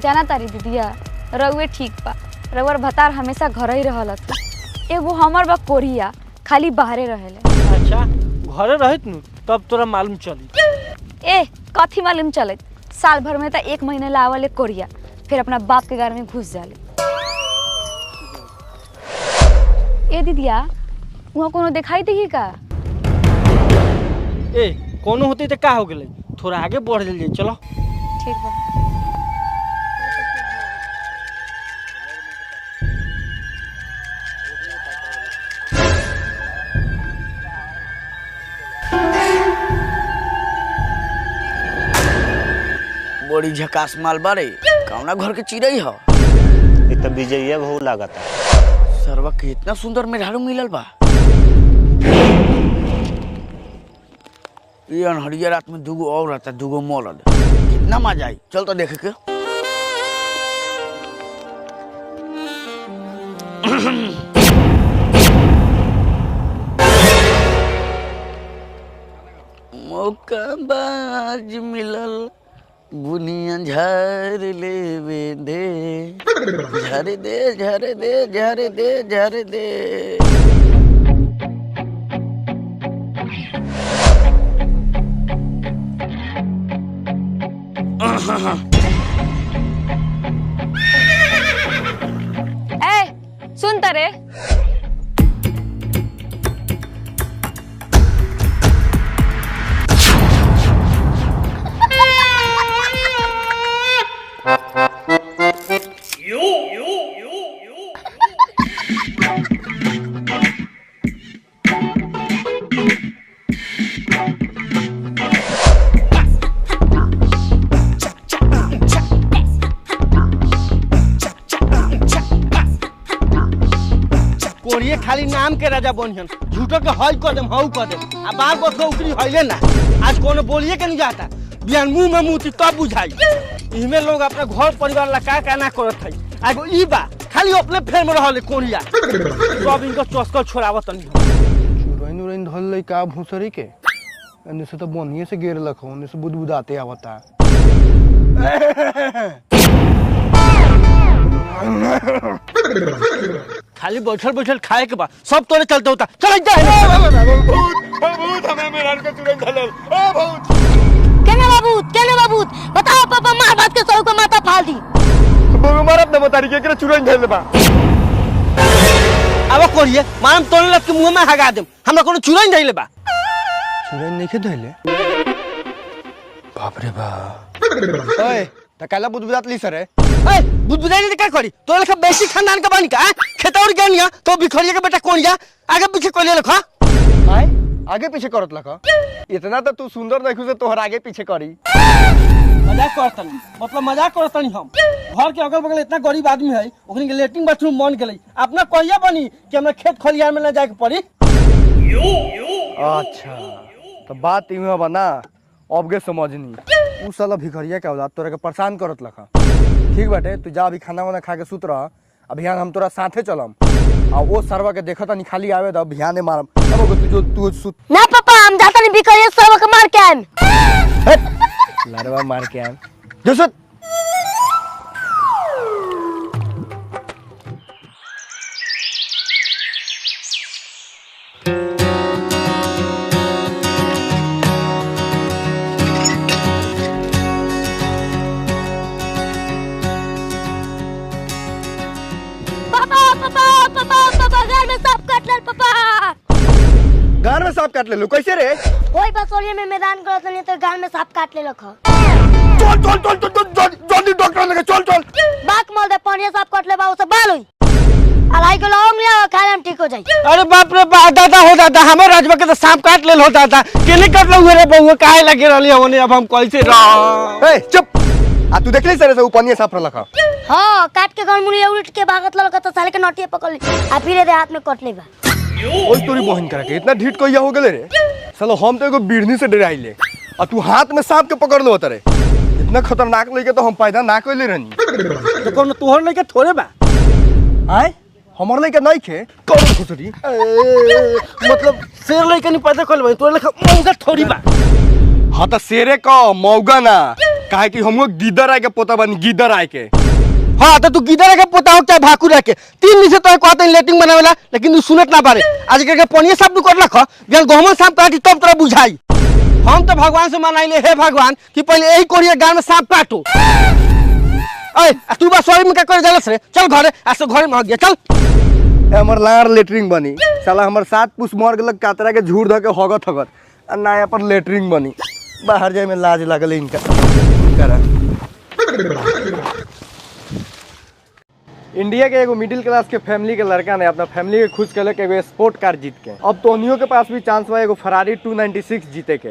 जाना तारी दीदिया रउए ठीक बा। रउर भतार हमेशा घर ही रहलत। एगो हमर बा कोरिया खाली बाहरे रहेले। अच्छा घरे रहत नु तब तोरा मालूम चली। ए कथी मालूम चले, साल भर में तो 1 महीने ला आवले कोरिया, फिर अपना बाप के घर में घुस जाले। ए दीदिया वहाँ कोनो दिखाई दी का? ए कोनो होती तो का हो गए, थोड़ा आगे बढ़ जाइए। चलो ठीक बा। बड़ी झकास माल बारे, कौना घर के चिड़ई ह? ये तो विजय बहु लागता। सरवा के इतना सुंदर मेहरारू मिलल बा। ये अनहरिया रात में दूगो और रहता, दूगो मरद, कितना मजा आई। चल तो देखे के। मौका बाज मिलल बुनिया झार ले दे, झर दे झर दे झर दे झर दे। ए सुन तारे, कोरिए खाली नाम के राजा बनिहन, झूठो के हई कर देम हऊ कर देम। आ बार बार के उकरी हईले ना, आज कोनो बोलिए के नहीं जाता। बिहान मुंह में मुंह तब बुझाई। इमे लोग अपना घर परिवार ला का ना करत हई। आगो ई बा खाली अपने फेर में रहले कोरिया, सब इनको चस्कर छोड़ावत नहीं। चुरैन उरैन धल लई का भूसरी के अन्य से तो बनिए से गिर लखो, अन्य से बुदबुदाते आवता। खाली बैठल बैठल खाए के बा, सब तोरे चलते होता। चल जा भूत हमें मेरा के चुरैन धलल। ओ भूत केने बाबूत बताओ पापा मार बात के सौ को माथा फाड़ दी। बगु मारत न बतारी के एकरा चुरैन धल बा। अब कोरिए मारम तोरे लग के मुंह में हगा देम, हमरा कोनो चुरैन धइले बा। चुरैन नहीं के धइले? बाप रे बाप। ओए त काला बुदबुदात ली सर है। ए बुदबुदाई ने का करी? तोरे लख बेसी खानदान का बानी का? खेतौर गनिया तो बिखरिया के बेटा कोनिया आगे पीछे कोले लखा। आए आगे पीछे करत लखा। इतना तो तू सुंदर देखू से तोहर आगे पीछे करी। मजाक करतनी, मतलब मजाक करतनी। हम घर के अगल बगल इतना गरीब आदमी है, ओकनी के लेटरिन बाथरूम बन गेलै। अपना कहिया बनी कि हमरा खेत खलियान में ना जाए के पड़ी। अच्छा तो बात इहो बना, अब के समझनी। उ साला भिखरिया के औलाद तोरा के परेशान करत लखा। ठीक बाटे, तू जा अभी खाना वाना खा के सुत रह। अभियान हम तोरा साथे चलम आ वो सरवा के देखत नहीं खाली आवे त अभियान मारम। अब तू सुत ना पापा हम जाता नहीं बिखरिया सब के मार के आएम। लड़वा मार के आएम जो सुत। गान में सांप काट ले लो कैसे रे? वही बसोलिया में मैदान करत नहीं तो गाल में सांप काट ले लखा। चल चल चल चल जल्दी डॉक्टर लगे चल चल। बाक मल दे पानी सांप काट ले बा उसे बाल होई। अलाई के लौंग लिया खाए हम ठीक हो जाई। अरे बाप रे बाप, दादा हो दादा हमर राजबा के तो सांप काट लेल हो दादा। केने काट लो रे बउआ, काहे लगे रहली होने? अब हम कैसे रह? ए चुप। आ तू देखली सरे से ऊपर सांप लखा। हां काट के गनमुनिया उलट के भागत ललका तो साले के नटिया पकड़ ली आ फिर दे हाथ में कट ले बा। ओए तोरी बहन करा के इतना ढीठ कहिया हो गेले रे? सालो हम तो एगो बिरनी से डराइले और तू हाथ में सांप के पकड़ लो तरे। इतना खतरनाक लइके तो हम पैदा ना कइले रहनी। तो कोनो तोहर लइके थोड़े बा। आय हमर लइके नहीं खे कौन खुसरी? मतलब शेर लइके नहीं पैदा कइले भाई, तोहर लइके मौगा थोड़ी बा। हां त शेरे का मौगा ना काहे कि हमको गिदर आए के पोता बनी गिदर आए के। हाँ तो तू गिदर के पोता हो चाहे भाकू रह के 3 दिन से तो कहते लेटिंग बनावेला लेकिन तू सुनत ना पारे। आज के पनिया साफ तू कर रख बिहान गहमन साफ काटी तब तोरा बुझाई। हम तो भगवान से मनाइले हे भगवान कि पहले यही कोरिया गांव में सांप काटो। तू बस सॉरी में क्या कर जालस रे। चल घरे आज तो घरे में हो गया चल। हमर लार लेटरिंग बनी साला हमर 7 पुस मर गेलक कातरा के झूठ ध के हगत हगत आ नया पर लेटरिंग बनी। बाहर जाए में लाज लागल इनका। इंडिया के एगो मिडिल क्लास के फैमिली के लड़का ने अपना फैमिली के खुश कैलक एगो स्पोर्ट कार जीत के। अब तोनियो के पास भी चांस बा एगो फरारी 296 जीते के।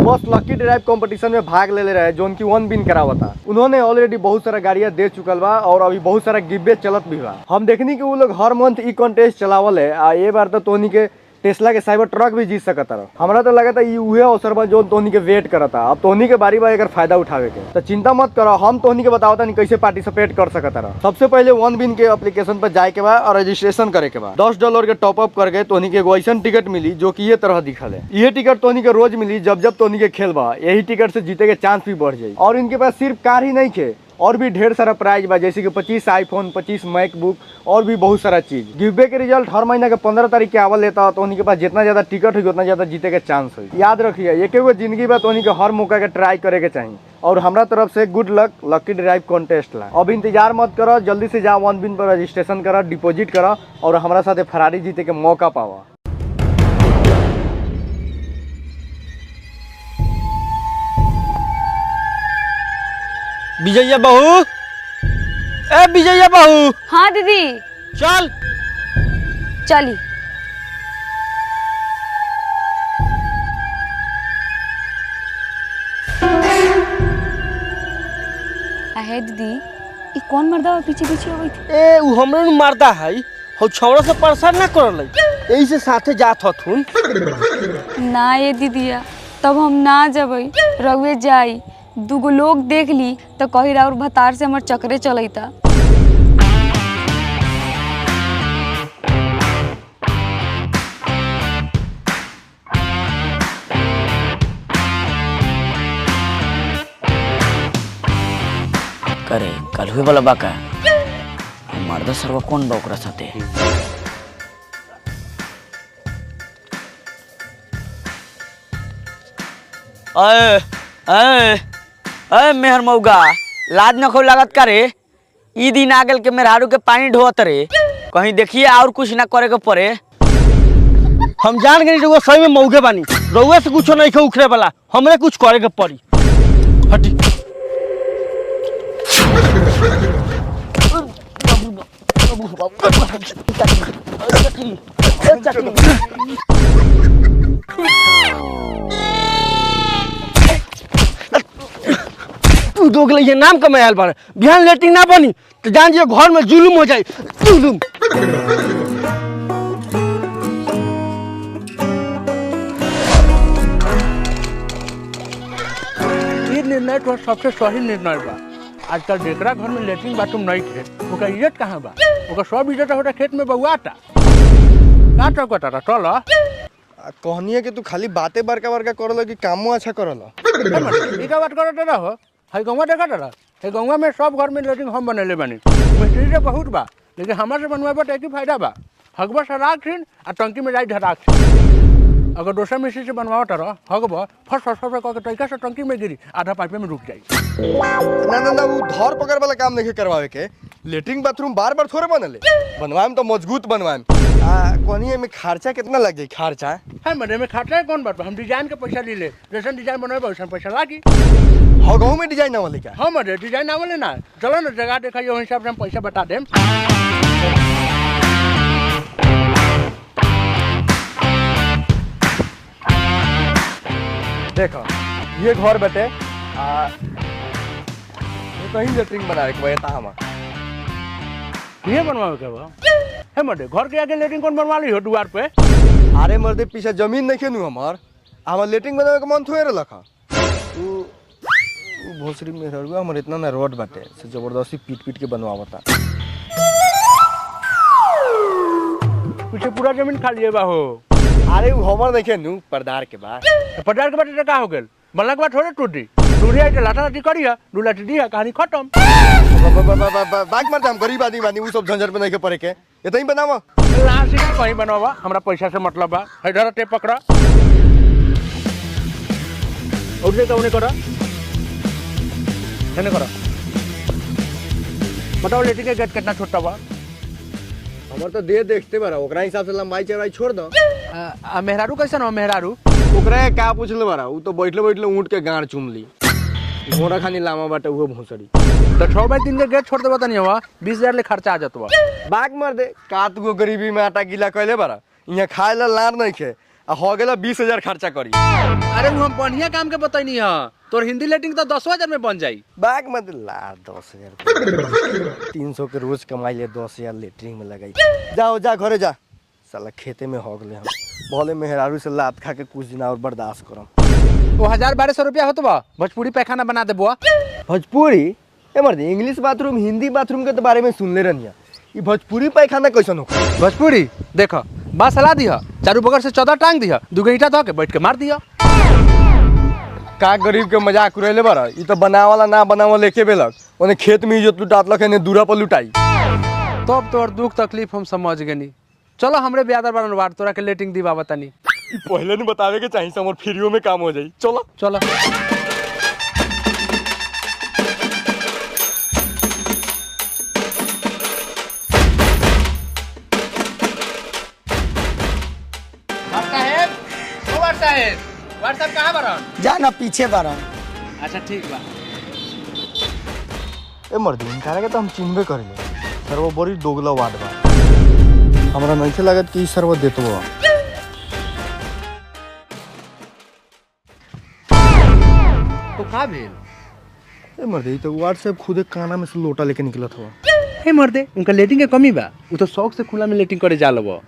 बस लकी ड्राइव कंपटीशन में भाग ले रहे जो उनकी 1 विन करावता। उन्होंने ऑलरेडी बहुत सारा गाड़ियां दे चुकल बा और अभी बहुत सारा गिफ्ट चलत भी बा। हम देखनी कि वो लोग हर मंथ ई कॉन्टेस्ट चलावल है आ ये बार तो तोनी के टेस्ला के साइबर ट्रक भी जीत सकता रहा। हमरा तो लगा था ये उहे अवसर बा जो तोनी के वेट करता। अब तोनी के बारी एकर फायदा उठावे के तो चिंता मत करो। हम तोनी के बतावता नहीं कैसे पार्टिसिपेट कर सकता रहा। सबसे पहले 1 विन के एप्लीकेशन पर जाए के बाद और रजिस्ट्रेशन करे के बाद $10 के टॉप अप करके तोनी के एगो ऐसन टिकट मिली जो कि ये तरह दिखल है। ये टिकट तोनी के रोज मिली जब तोनी के खेल बा। यही टिकट से जीते के चांस भी बढ़ जाये। और इनके पास सिर्फ कार ही नहीं खे और भी ढेर सारा प्राइज बा जैसे कि 25 आईफोन 25 मैकबुक और भी बहुत सारा चीज। गिवे के रिजल्ट हर महीना के 15 तारीख के आवल लेता तो उनके पास जितना ज्यादा टिकट होगी उतना ज्यादा जीते के चांस हो। याद रखिए एक एगो जिंदगी बा तो उन्हीं के हर मौका के ट्राई करे के चाहिए। और हमरा तरफ से गुड लक लकी ड्राइव कॉन्टेस्ट ला। अब इंतजार मत करो जल्दी से जा 1 विन पर रजिस्ट्रेशन करा डिपॉजिट करा और हमारा साथ फरारी जीते के मौका पावा। विजया बहू ए विजया बहू। हाँ दीदी चल चली। आहे दीदी ये कौन मर्दा पीछे पीछे हो गई थी? ए उ हमरे नु मारता है हो छौड़ा से परेशान ना करल यही से साथे जात हथुन। ना ये दीदिया तब हम ना जबई रउए जाई। दूगो लोग देख ली तो कही राउर भतार से हमर चक्रे चलता। करे कल हुए वाला बाका मर्द सरवा कौन बा ओकरा साथे। अए अए अरे मेहर मौगा लाज न खो लागत करे। ई दिन आ गल के मेहरारू के पानी ढोत रे कहीं देखिए और कुछ ना करे के पड़े। हम जान गए रउआ सही में मौगे बानी। रउआ से कुछ नहीं उखड़े वाला हमरे कुछ करे के पड़ी। हटी तू दोगले ये नाम कमायल बारे बिहान लेटिंग ना बनी तो जान जी घर में जुलुम हो जाए जुलुम। ये निर्णय तो सबसे सही निर्णय बा। आजकल जेकरा घर में लेटरिन बाथरूम नहीं थे ओका इज्जत कहाँ बा। ओका सब इज्जत होता खेत में बउआता का चौकता चल। कहनिए कि तू खाली बातें बड़का बड़का करल कि कामो अच्छा करल। ई का बात करत रहो है गौवा देखत रह है गौवा में सब घर में लेटरिन हम बनले बानी। मिस्त्री से बहुत बा लेकिन हमारे से बनवाबे तो एक ही फायदा बा हगबा सराख थीन आ टंकी में जाई धराक थीन। अगर दोसर मिस्त्री से बनवावत रह हगबा फस फस फस कह के तरीका से टंकी में गिरी आधा पाइपे में रुक जाई। ना ना ना वो धर पकड़ वाला काम नहीं करवावे के। लेटरिन बाथरूम बार बार थोड़े बनले बनवाएम तो मजबूत बनवाएम। कहनिए में खर्चा कितना लग जाई खर्चा है मने में खर्चा कौन बात हम डिजाइन के पैसा ले ले जैसे डिजाइन बनवाबे वैसा पैसा लागी। हो गाँव में डिजाइन ना वाले क्या हम अरे डिजाइन आवले ना चलो ना जगह देखा उस हिसाब से हम पैसा बता देम। देखो ये घर बटे ये कहीं लेटरिन बनावे के बता हम ये बनवावे के बा है मर्दे घर के आगे लेटरिन कौन बनवा ली हो द्वार पे। अरे मर्दे पीछे जमीन नहीं खेनू हमार हमार लेटरिन बनावे के मन थोड़े रखा। भोसरी में रहुआ हमर इतना ना रोड बाटे से जबरदस्ती पीट पीट के बनवावता। पीछे पूरा जमीन खा लिए बा हो। अरे वो हमर नहीं खेनू परदार के बाद पटार के बाद का हो गेल बनला के बाद थोड़े टूटी दूरी आई लाठा लाठी करिया दू लाठी दिया कहानी खत्म। बाइक मारते हम गरीब आदमी बानी, उ सब झंझट में नहीं के पड़े के इतना ही बनावा। लासी कहीं बनावा, हमरा पैसा से मतलब बा। इधर टेप पकड़ा उठे कौन करा है करा बताओ लेटी के गेट कितना छोटा बा। हमर तो दे देखते बारा, ओकरा हिसाब से लंबाई चौड़ाई छोड़ दो। मेहरारू कैसा ना मेहरारू ओकरा का पूछले बारा, उ तो बैठले बैठले ऊँट के गाड़ चुम ली। घोड़ा खानी लामा बाटे उहो भोसड़ी। तो 6 बाई 3 के गेट छोड़ देबा तनी हुआ 20,000 ले खर्चा आ जतवा। बाग मार दे का तू गरीबी में आटा गीला कैले बारा, यहाँ खाए ला लार नहीं खे आ हो गेला 20,000 खर्चा करी। अरे हम बढ़िया काम के बताइनी है, तोर हिंदी लेटिंग तो 10,000 में बन जाई। बाग मत लार 10,000 300 के रोज कमाई ले 10,000 लेटरिंग में लगाई। जाओ जा घरे जा, साला खेते में हो गले हम। भले मेहरारू से लात खा के कुछ दिन और बर्दाश्त करम। वो 1,000-1,200 रुपया होत बा, भोजपुरी पैखाना बना दे बुआ। भोजपुरी ए मर्द, इंग्लिश बाथरूम हिंदी बाथरूम के तो बारे में सुनले रहनिया, ये भोजपुरी पैखाना कैसन हो? भोजपुरी देखो बा सला दिया, चारू बगल से 14 टांग दिया, 2 ईंटा धो के बैठ के मार दिया। का गरीब के मजाक उड़ैले बारा, ई तो बनावाला ना बनावा लेके बेलक, ओने खेत में इज्जत लुटातलक ने दूरा पर लुटाई। तब तोर दुख तकलीफ हम समझ गनी। चलो हमरे ब्यादर बनवार तोरा के लेटिंग दीवा बतानी। ई पहले नहीं बतावे के चाहिए, हमर फ्रीओ में काम हो जाई। चलो चलो व्हाट्सएप कहाँ बरन? जाना पीछे बारा। अच्छा ठीक बा। ए मर्द, इनकारा के तो हम चिन्हबे करेले, सर वो बड़ी दोगला वाद बा। हमरा नहीं लागत कि सर वो देतो बा। तो का भेल? ए मर्द, ई तो व्हाट्सएप खुदे काना में से लोटा लेके निकलत हुआ। हे मर्दे, उनका लेटिंग के कमी बा, उ तो शौक से खुला में लेटिंग करे जाला बा।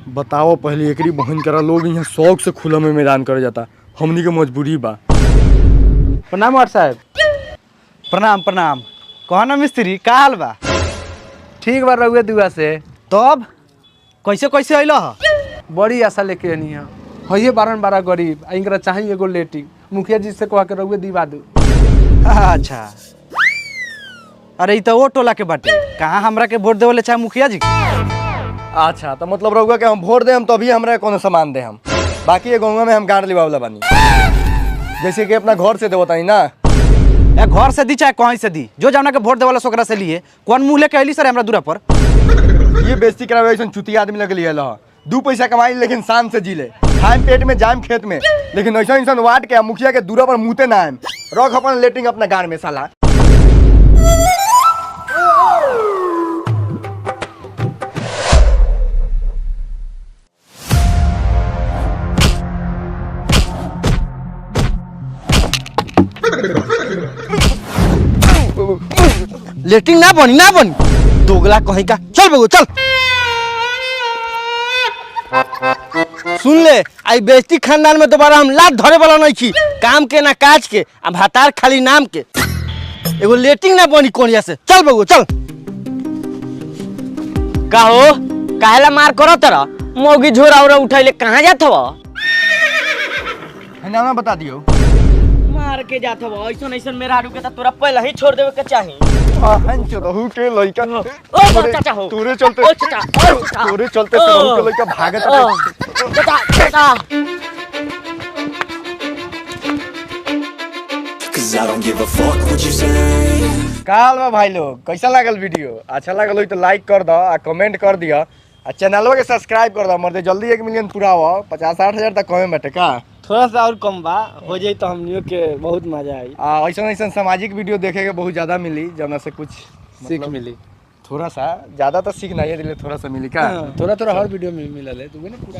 बताओ पहले एकरी बहन करा लोग यहाँ शौक से खुला में मैदान करे जाता, हमनी के मजबूरी बा। प्रणाम और साहब। प्रणाम प्रणाम। कहो ना मिस्त्री, का हाल बा? ठीक बा रहुए दुआ से। तब कैसे कैसे अइल ह? बड़ी आशा लेके आनी है, हइये 12 गरीब आ इनकरा चाहिए एगो लेटिंग, मुखिया जी से कह के रहुए दिवा दू। अच्छा, अरे ई तो वो टोला के बाटे, कहाँ हमरा के वोट देवले चाहे मुखिया जी के? अच्छा, तो मतलब रहुआ के हम वोट दे हम तभी हमरा कोनो सामान दे हम, बाकी ये गंगा में हम गाड़ लिवावला बानी, जैसे कि अपना घर से देवतानी ना। या घर से दी चाहे कहीं से दी, जो जाना के वोट देवला सोकरा से लिए, कौन मुँह लेके अली सर हमरा दूरा पर? ये बेइज्जती करावे ऐसा चुती आदमी लगे लिए लह, 2 पैसा कमाई लेकिन शान से जी ले, खाए पेट में जाम खेत में, लेकिन ऐसा इंसान वाट के मुखिया के दूरा पर मुँहते ना आए, रख अपन लेटिंग अपना गाड़ में साला। लेटिंग ना बनी दोगला कहीं का। चल बगो चल। सुन ले, आई बेइज्जती खानदान में दोबारा हम लात धरे वाला नहीं छी, काम के ना काज के, अब हतार खाली नाम के। एगो लेटिंग ना बनी कोनिया से। चल बगो चल। का हो, काहेला मार करो तरा? मौगी झोरा उरा उठाइले कहाँ जात हवा? नाम बता दियो। मार के जात हवा, ऐसन ऐसन मेरा हारू के त तोरा पहले ही छोड़ देवे के चाही। आहन चोदहू के लइका ओ चाचा हो, तोरे चलते, ओ चाचा, तोरे चलते सहू के लइका भागत है। चाचा चाचा। काल बा भाई लोग, कैसा लागल वीडियो? अच्छा लागल हो तो लाइक कर दो आ कमेंट कर दिया आ चैनलवा के सब्सक्राइब कर दो। मर्दे जल्दी 1 मिलियन पूरा हो, 50-60 हजार तक कमे बाटे का। थोड़ा सा और कम बा हो जाई तो हमनियों के बहुत मजा आई। ऐसा ऐसा सामाजिक वीडियो देखे के बहुत ज्यादा मिली, जौना से कुछ सीख मिली। थोड़ा सा ज्यादा तो सीख नहीं दिले, थोड़ा सा मिली का। थोड़ा हर वीडियो में मिलल है, तू ना पूरा